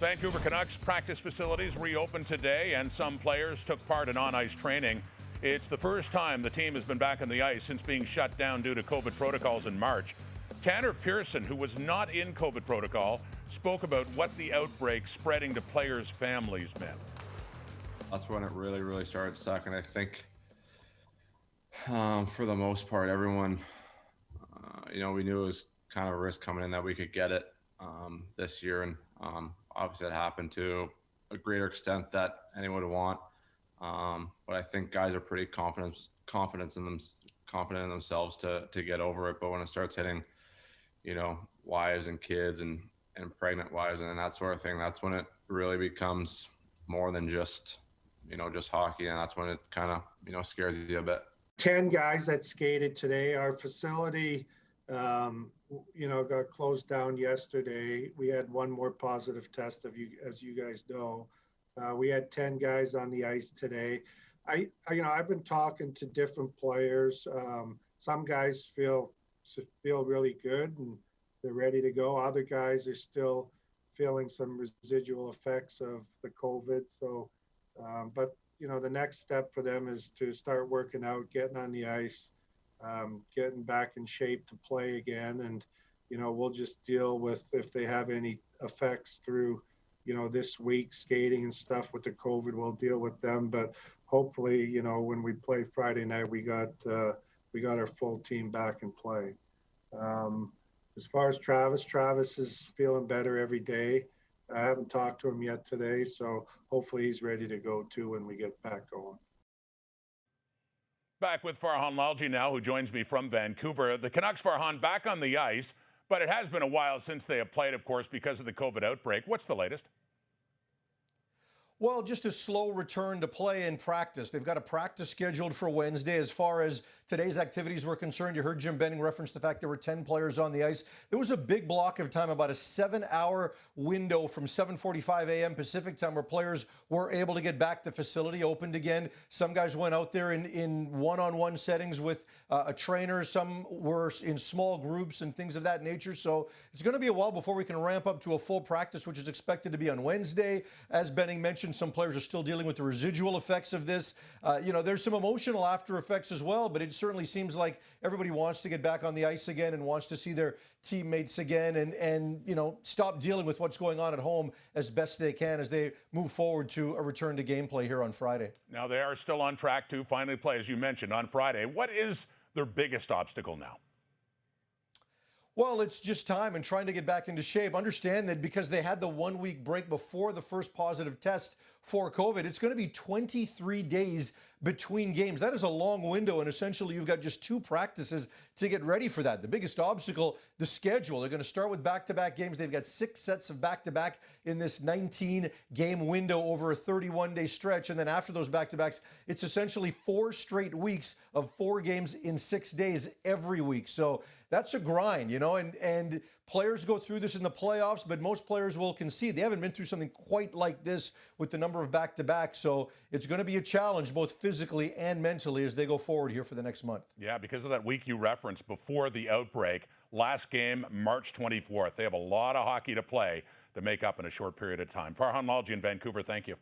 Vancouver Canucks practice facilities reopened today, and some players took part in on-ice training. It's the first time the team has been back on the ice since being shut down due to COVID protocols in March. Tanner Pearson, who was not in COVID protocol, spoke about what the outbreak spreading to players' families meant. That's when it really started sucking. I think for the most part, everyone, we knew it was kind of a risk coming in that we could get it this year. And obviously it happened to a greater extent that anyone would want. But I think guys are pretty confident in themselves to get over it. But when it starts hitting, wives and kids and pregnant wives and that sort of thing, that's when it really becomes more than just hockey. And that's when it kind of, scares you a bit. 10 guys that skated today. Our facility, got closed down yesterday. We had one more positive test as you guys know. We had 10 guys on the ice today. I've been talking to different players. Some guys feel really good and they're ready to go. Other guys are still feeling some residual effects of the COVID. So, but the next step for them is to start working out, getting on the ice, getting back in shape to play again. And, we'll just deal with if they have any effects through, this week skating and stuff with the COVID, we'll deal with them. But hopefully, when we play Friday night, we got our full team back in play. As far as Travis is feeling better every day. I haven't talked to him yet today, so hopefully he's ready to go too when we get back going. Back with Farhan Lalji now, who joins me from Vancouver. The Canucks, Farhan, back on the ice, but it has been a while since they have played, of course, because of the COVID outbreak. What's the latest? Well, just a slow return to play and practice. They've got a practice scheduled for Wednesday. As far as today's activities were concerned, you heard Jim Benning reference the fact there were 10 players on the ice. There was a big block of time, about a 7-hour window from 7:45 a.m. Pacific time where players were able to get back. The facility opened again. Some guys went out there in one-on-one settings with a trainer. Some were in small groups and things of that nature. So it's going to be a while before we can ramp up to a full practice, which is expected to be on Wednesday. As Benning mentioned, some players are still dealing with the residual effects of this. There's some emotional after effects as well, but it certainly seems like everybody wants to get back on the ice again and wants to see their teammates again and stop dealing with what's going on at home as best they can as they move forward to a return to gameplay here on Friday. Now, they are still on track to finally play, as you mentioned, on Friday. What is their biggest obstacle now? Well, it's just time and trying to get back into shape. Understand that because they had the 1-week break before the first positive test for COVID, it's going to be 23 days between games. That is a long window, and essentially you've got just 2 practices to get ready for that. The biggest obstacle, the schedule. They're going to start with back-to-back games. They've got 6 sets of back-to-back in this 19-game window over a 31-day stretch, and then after those back-to-backs, it's essentially 4 straight weeks of 4 games in 6 days every week. So that's a grind, and players go through this in the playoffs, but most players will concede. They haven't been through something quite like this with the number of back-to-backs, so it's going to be a challenge both physically and mentally as they go forward here for the next month. Yeah, because of that week you referenced before the outbreak, last game, March 24th. They have a lot of hockey to play to make up in a short period of time. Farhan Lalji in Vancouver, thank you.